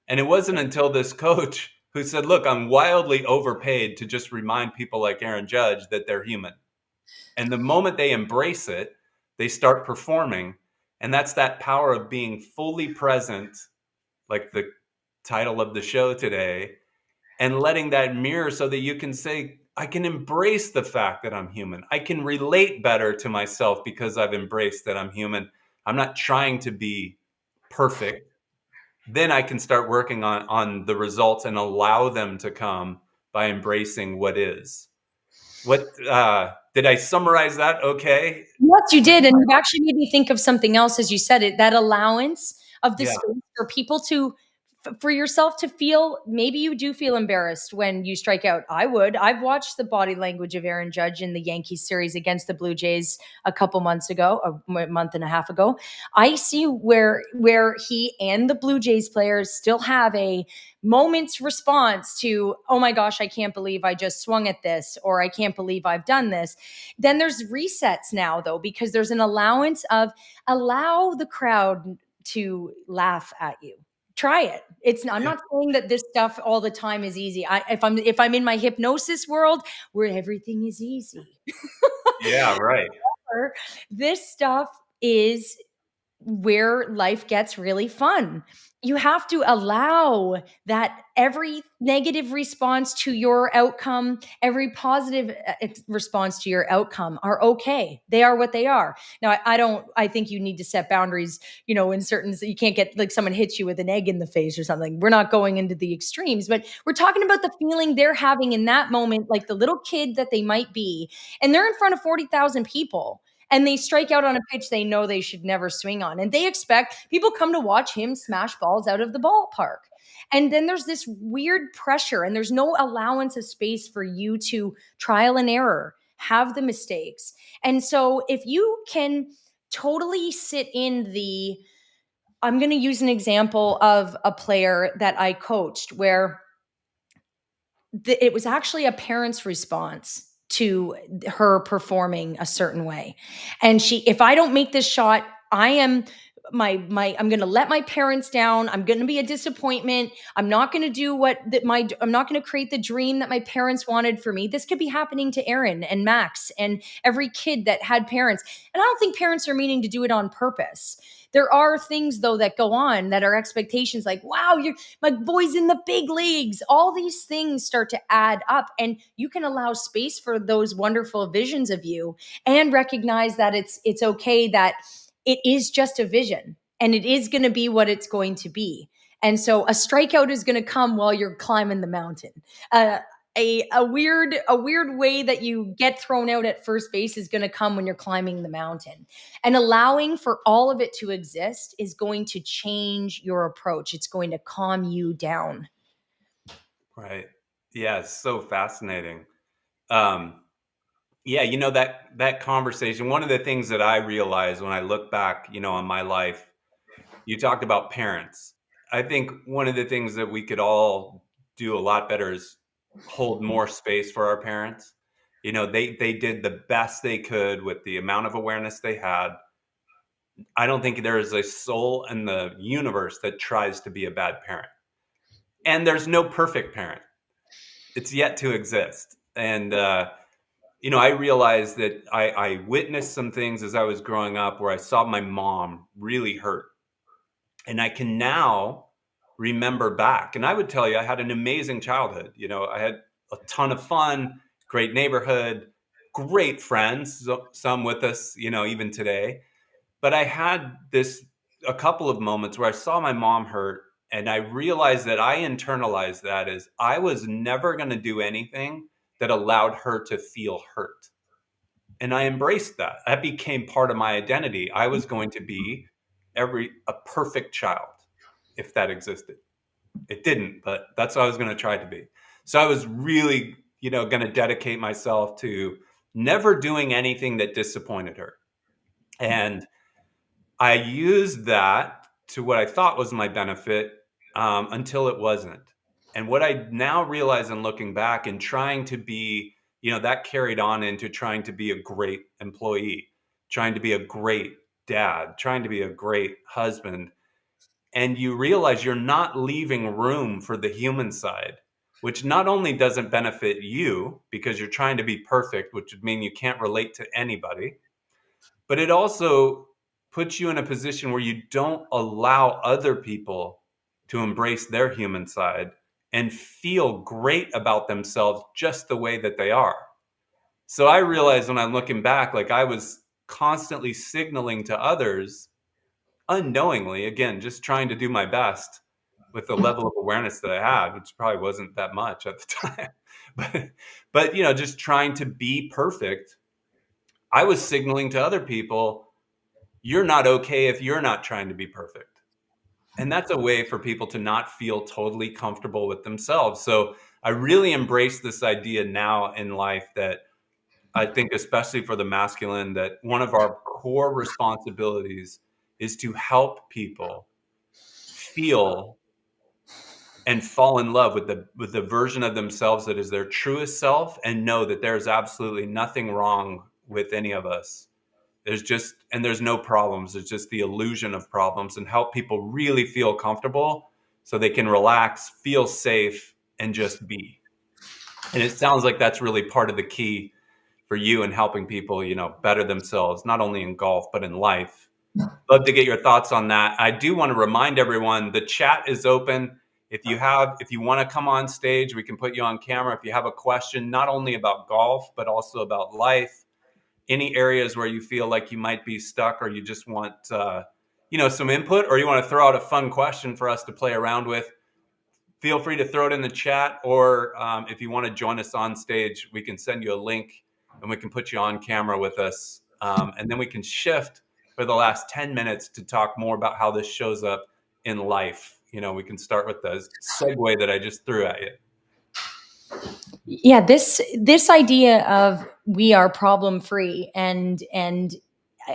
And it wasn't until this coach who said, look, I'm wildly overpaid to just remind people like Aaron Judge that they're human. And the moment they embrace it, they start performing. And that's that power of being fully present, like the title of the show today, and letting that mirror so that you can say, I can embrace the fact that I'm human. I can relate better to myself because I've embraced that I'm human. I'm not trying to be perfect. Then I can start working on the results and allow them to come by embracing what is. Did I summarize that okay? Yes, you did. And you've actually made me think of something else as you said it, that allowance of the space for people to for yourself to feel, maybe you do feel embarrassed when you strike out. I've watched the body language of Aaron Judge in the Yankees series against the Blue Jays a couple months ago, a month and a half ago. I see where he and the Blue Jays players still have a moment's response to, oh my gosh, I can't believe I just swung at this, or I can't believe I've done this. Then there's resets now, though, because there's an allowance of, allow the crowd to laugh at you. Try it. I'm not saying that this stuff all the time is easy. If I'm in my hypnosis world where everything is easy, Yeah, right. this stuff is where life gets really fun. You have to allow that every negative response to your outcome, every positive response to your outcome are okay. They are what they are. Now, I think you need to set boundaries, in certain, you can't get like someone hits you with an egg in the face or something. We're not going into the extremes, but we're talking about the feeling they're having in that moment, like the little kid that they might be, and they're in front of 40,000 people. And they strike out on a pitch they know they should never swing on. And they expect people come to watch him smash balls out of the ballpark. And then there's this weird pressure, and there's no allowance of space for you to trial and error, have the mistakes. And so if you can totally sit in I'm going to use an example of a player that I coached where it was actually a parent's response to her performing a certain way. And if I don't make this shot, I am I'm going to let my parents down. I'm going to be a disappointment. I'm not going to do I'm not going to create the dream that my parents wanted for me. This could be happening to Aaron and Max and every kid that had parents. And I don't think parents are meaning to do it on purpose. There are things, though, that go on that are expectations, like, wow, my boy's in the big leagues. All these things start to add up, and you can allow space for those wonderful visions of you and recognize that it's okay, that it is just a vision and it is going to be what it's going to be. And so a strikeout is going to come while you're climbing the mountain. A weird way that you get thrown out at first base is going to come when you're climbing the mountain. And allowing for all of it to exist is going to change your approach. It's going to calm you down. Right. Yeah, it's so fascinating. Yeah, that conversation, one of the things that I realized when I look back, on my life, you talked about parents. I think one of the things that we could all do a lot better is hold more space for our parents. They did the best they could with the amount of awareness they had. I don't think there is a soul in the universe that tries to be a bad parent. And there's no perfect parent. It's yet to exist. And, I realized that I witnessed some things as I was growing up where I saw my mom really hurt. And I can now remember back. And I would tell you, I had an amazing childhood. I had a ton of fun, great neighborhood, great friends, some with us, even today. But I had a couple of moments where I saw my mom hurt, and I realized that I internalized that as I was never going to do anything that allowed her to feel hurt. And I embraced that. That became part of my identity. I was going to be a perfect child, if that existed. It didn't, but that's what I was going to try to be. So I was really, going to dedicate myself to never doing anything that disappointed her. And I used that to what I thought was my benefit until it wasn't. And what I now realize in looking back and trying to be, that carried on into trying to be a great employee, trying to be a great dad, trying to be a great husband. And you realize you're not leaving room for the human side, which not only doesn't benefit you because you're trying to be perfect, which would mean you can't relate to anybody, but it also puts you in a position where you don't allow other people to embrace their human side and feel great about themselves just the way that they are. So I realized when I'm looking back, like I was constantly signaling to others unknowingly, again, just trying to do my best with the level of awareness that I had, which probably wasn't that much at the time. But just trying to be perfect, I was signaling to other people, you're not okay if you're not trying to be perfect. And that's a way for people to not feel totally comfortable with themselves. So I really embrace this idea now in life that I think, especially for the masculine, that one of our core responsibilities is to help people feel and fall in love with the version of themselves that is their truest self, and know that there's absolutely nothing wrong with any of us. There's no problems. There's just the illusion of problems, and help people really feel comfortable so they can relax, feel safe, and just be. And it sounds like that's really part of the key for you in helping people, better themselves, not only in golf, but in life. Love to get your thoughts on that. I do want to remind everyone the chat is open. If you want to come on stage, we can put you on camera. If you have a question, not only about golf, but also about life, any areas where you feel like you might be stuck, or you just want, some input, or you want to throw out a fun question for us to play around with, feel free to throw it in the chat. Or if you want to join us on stage, we can send you a link and we can put you on camera with us. And then we can shift for the last 10 minutes to talk more about how this shows up in life. We can start with the segue that I just threw at you. Yeah, this idea of we are problem free, and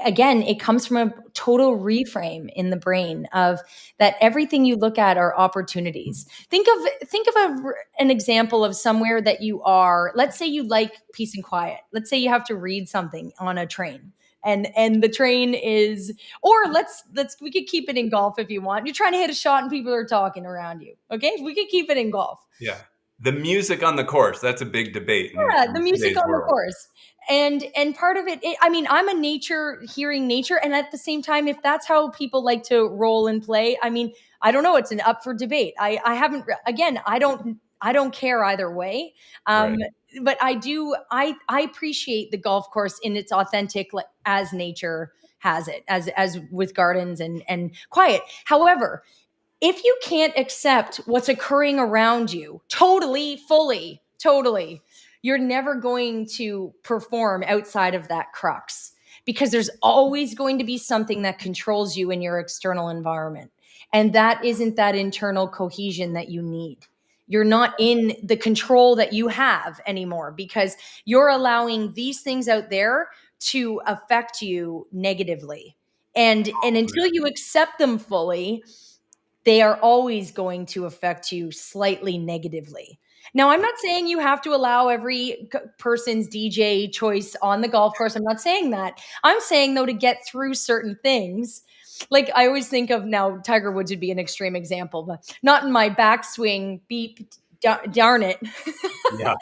again, it comes from a total reframe in the brain of that everything you look at are opportunities. Think of an example of somewhere that you are. Let's say you like peace and quiet. Let's say you have to read something on a train. And the train is, or we could keep it in golf if you want. You're trying to hit a shot and people are talking around you. Okay, we could keep it in golf. Yeah. The music on the course, that's a big debate Yeah, in the music today's on the world. course. And part of it, I mean, I'm a hearing nature. And at the same time, if that's how people like to roll and play, I mean, I don't know. It's an up for debate. I haven't, again, I don't care either way. Right. But I appreciate the golf course in its authentic, as nature has it, as with gardens and quiet. However, if you can't accept what's occurring around you totally, fully, totally, you're never going to perform outside of that crux, because there's always going to be something that controls you in your external environment. And that isn't that internal cohesion that you need. You're not in the control that you have anymore, because you're allowing these things out there to affect you negatively. And until you accept them fully, they are always going to affect you slightly negatively. Now, I'm not saying you have to allow every person's DJ choice on the golf course. I'm not saying that. I'm saying, though, to get through certain things, like I always think of, now Tiger Woods would be an extreme example, but not in my backswing, beep, darn it. Yeah.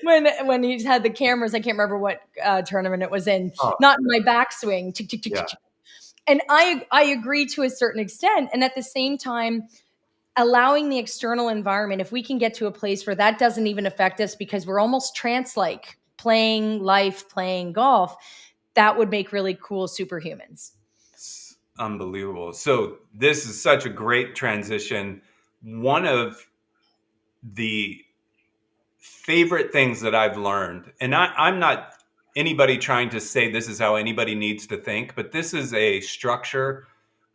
when he's had the cameras, I can't remember what tournament it was in, Oh, not in my backswing. Tick, tick, tick, yeah. tick, tick. And I agree to a certain extent. And at the same time, allowing the external environment, if we can get to a place where that doesn't even affect us because we're almost trance-like, playing life, playing golf, that would make really cool superhumans. It's unbelievable. So this is such a great transition. One of the favorite things that I've learned, and I'm not anybody trying to say this is how anybody needs to think, but this is a structure,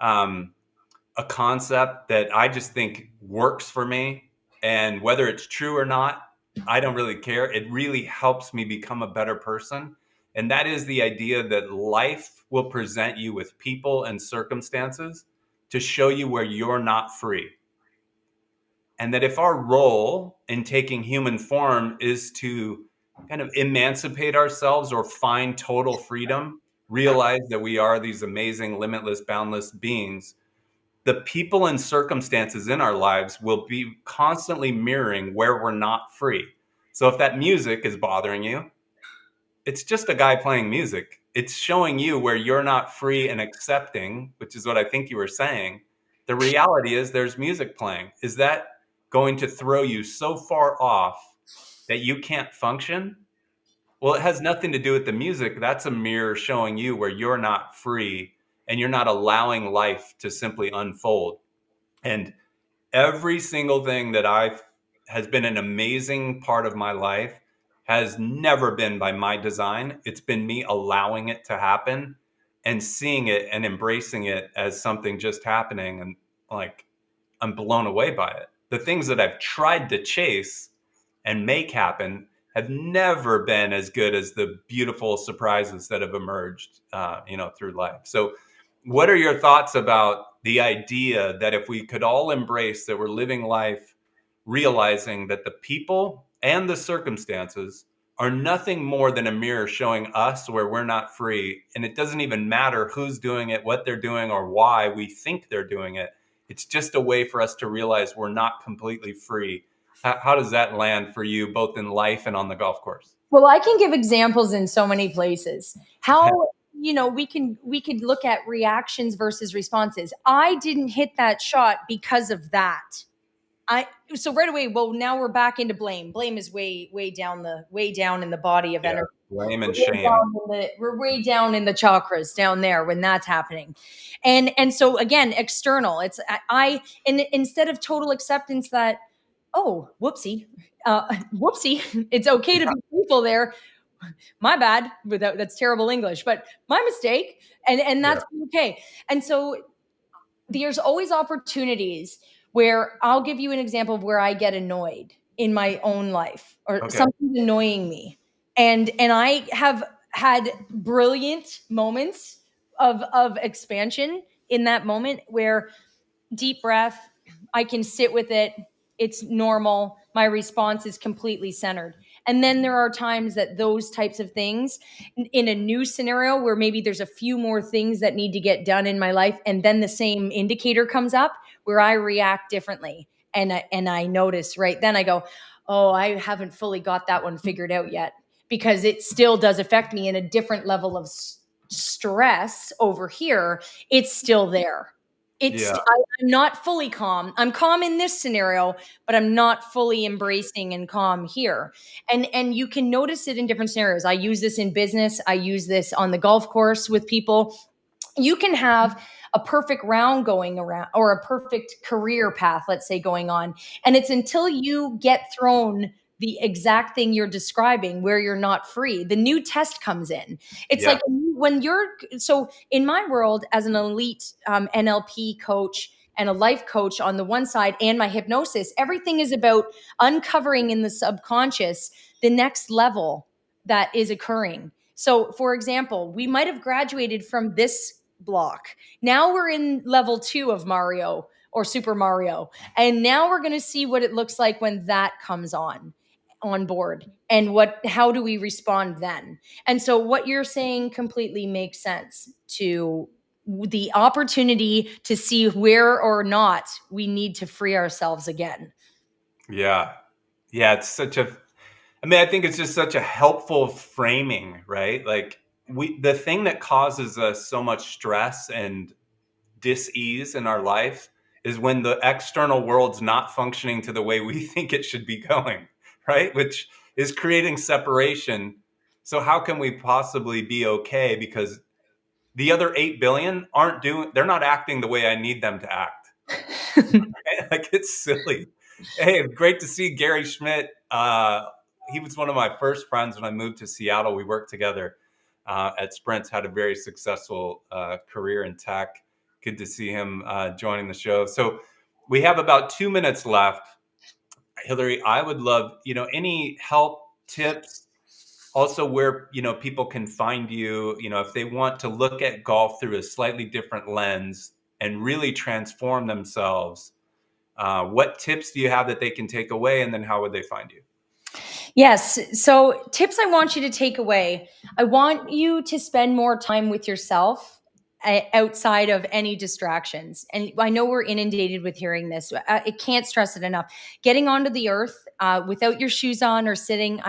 a concept that I just think works for me. And whether it's true or not, I don't really care. It really helps me become a better person. And that is the idea that life will present you with people and circumstances to show you where you're not free. And that if our role in taking human form is to kind of emancipate ourselves or find total freedom, realize that we are these amazing, limitless, boundless beings, the people and circumstances in our lives will be constantly mirroring where we're not free. So if that music is bothering you, it's just a guy playing music. It's showing you where you're not free and accepting, which is what I think you were saying. The reality is there's music playing. Is that going to throw you so far off that you can't function? Well, it has nothing to do with the music. That's a mirror showing you where you're not free and you're not allowing life to simply unfold. And every single thing that has been an amazing part of my life has never been by my design. It's been me allowing it to happen and seeing it and embracing it as something just happening. And like, I'm blown away by it. The things that I've tried to chase and make happen have never been as good as the beautiful surprises that have emerged, through life. So what are your thoughts about the idea that if we could all embrace that we're living life realizing that the people and the circumstances are nothing more than a mirror showing us where we're not free, and it doesn't even matter who's doing it, what they're doing, or why we think they're doing it. It's just a way for us to realize we're not completely free. How does that land for you, both in life and on the golf course? Well, I can give examples in so many places. How, we could look at reactions versus responses. I didn't hit that shot because of that. So right away, well, now we're back into blame. Blame is way down in the body of energy. Blame and shame. We're way down in the chakras down there when that's happening. And so again, external, it's and instead of total acceptance that, oh, whoopsie, it's okay to be people there. My bad, that's terrible English, but my mistake. And that's okay. And so there's always opportunities where I'll give you an example of where I get annoyed in my own life or something's annoying me. And I have had brilliant moments of expansion in that moment where deep breath, I can sit with it. It's normal. My response is completely centered. And then there are times that those types of things in a new scenario where maybe there's a few more things that need to get done in my life. And then the same indicator comes up where I react differently. And I notice right then I go, oh, I haven't fully got that one figured out yet, because it still does affect me in a different level of stress over here. It's still there. I'm not fully calm. I'm calm in this scenario, but I'm not fully embracing and calm here. And you can notice it in different scenarios. I use this in business. I use this on the golf course with people. You can have a perfect round going around or a perfect career path, let's say, going on. And it's until you get thrown the exact thing you're describing where you're not free, the new test comes in. It's like when so in my world as an elite NLP coach and a life coach on the one side and my hypnosis, everything is about uncovering in the subconscious the next level that is occurring. So for example, we might have graduated from this block. Now we're in level 2 of Mario or Super Mario. And now we're going to see what it looks like when that comes on board and how do we respond then? And so what you're saying completely makes sense to the opportunity to see where or not we need to free ourselves again. Yeah. It's I think it's just such a helpful framing, right? Like the thing that causes us so much stress and dis-ease in our life is when the external world's not functioning to the way we think it should be going, right? Which is creating separation. So how can we possibly be okay? Because the other 8 billion they're not acting the way I need them to act. Right? Like, it's silly. Hey, great to see Gary Schmidt. He was one of my first friends when I moved to Seattle. We worked together at Sprint, had a very successful career in tech. Good to see him joining the show. So we have about 2 minutes left. Hilary, I would love, any help, tips, also where, people can find you, if they want to look at golf through a slightly different lens and really transform themselves. What tips do you have that they can take away, and then how would they find you? Yes. So tips I want you to take away. I want you to spend more time with yourself outside of any distractions. And I know we're inundated with hearing this. I can't stress it enough. Getting onto the earth without your shoes on or sitting.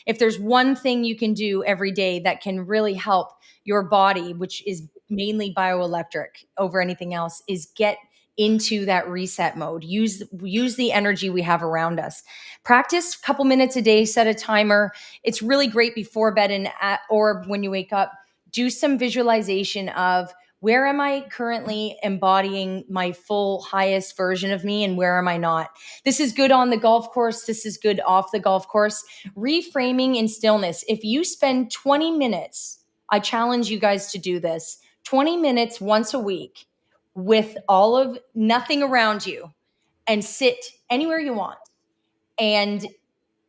If there's one thing you can do every day that can really help your body, which is mainly bioelectric over anything else, is get into that reset mode. Use the energy we have around us. Practice a couple minutes a day, set a timer. It's really great before bed or when you wake up. Do some visualization of where am I currently embodying my full highest version of me and where am I not? This is good on the golf course. This is good off the golf course. Reframing in stillness. If you spend 20 minutes, I challenge you guys to do this, 20 minutes once a week with all of nothing around you. and sit anywhere you want and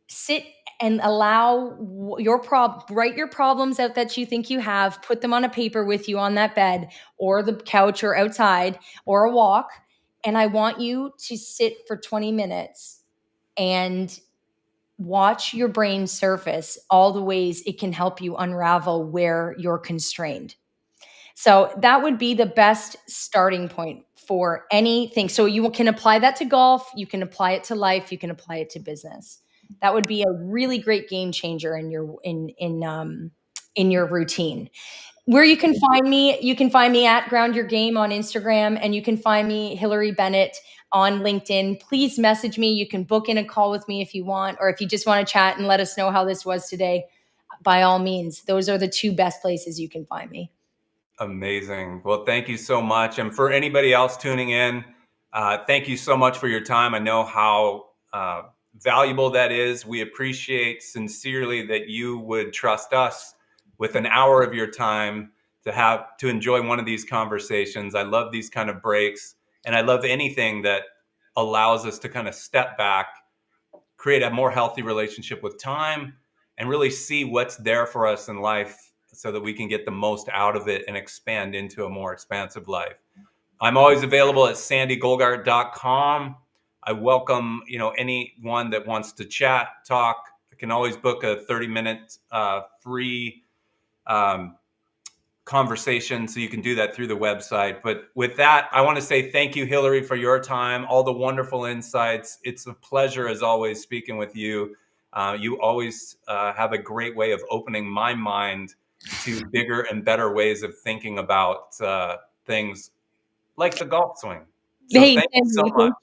sit and allow write your problems out that you think you have, put them on a paper with you on that bed or the couch or outside or a walk. And I want you to sit for 20 minutes and watch your brain surface all the ways it can help you unravel where you're constrained. So that would be the best starting point for anything. So you can apply that to golf, you can apply it to life, you can apply it to business. That would be a really great game changer in your routine. Where you can find me at Ground Your Game on Instagram, and you can find me Hilary Bennett on LinkedIn. Please message me. You can book in a call with me if you want, or if you just want to chat and let us know how this was today. By all means, those are the two best places you can find me. Amazing. Well, thank you so much. And for anybody else tuning in, thank you so much for your time. I know how valuable that is. We appreciate sincerely that you would trust us with an hour of your time to enjoy one of these conversations. I love these kind of breaks, and I love anything that allows us to kind of step back, create a more healthy relationship with time, and really see what's there for us in life so that we can get the most out of it and expand into a more expansive life. I'm always available at sandegolgart.com. I welcome, anyone that wants to chat, talk. I can always book a 30-minute free conversation, so you can do that through the website. But with that, I want to say thank you, Hilary, for your time, all the wonderful insights. It's a pleasure, as always, speaking with you. You always have a great way of opening my mind to bigger and better ways of thinking about things like the golf swing. So Hey, thank you so much.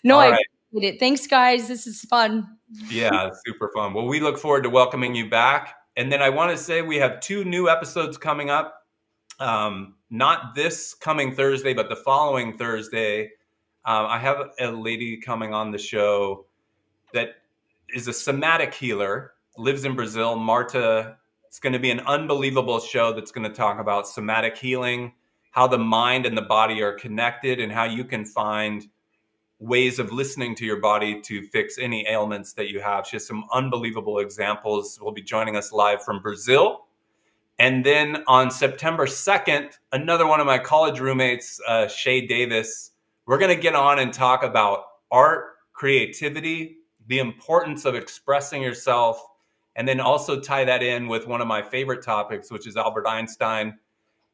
No, All I right. appreciate it. Thanks, guys. This is fun. Yeah, super fun. Well, we look forward to welcoming you back. And then I want to say we have 2 new episodes coming up. Not this coming Thursday, but the following Thursday. I have a lady coming on the show that is a somatic healer, lives in Brazil, Marta. It's going to be an unbelievable show that's going to talk about somatic healing, how the mind and the body are connected, and how you can find ways of listening to your body to fix any ailments that you have. She has some unbelievable examples. Will be joining us live from Brazil. And then on September 2nd, another one of my college roommates, Shay Davis, we're going to get on and talk about art, creativity, the importance of expressing yourself, and then also tie that in with one of my favorite topics, which is Albert Einstein.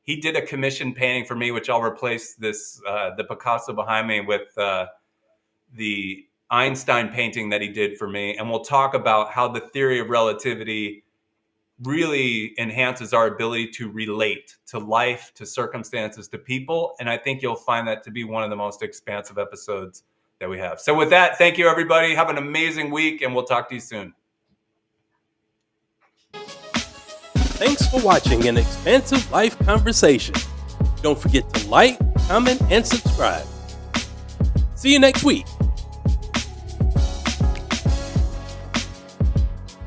He did a commission painting for me, which I'll replace the Picasso behind me with the Einstein painting that he did for me. And we'll talk about how the theory of relativity really enhances our ability to relate to life, to circumstances, to people. And I think you'll find that to be one of the most expansive episodes that we have. So with that, thank you, everybody. Have an amazing week, and we'll talk to you soon. Thanks for watching an Expansive Life Conversation. Don't forget to like, comment, and subscribe. See you next week.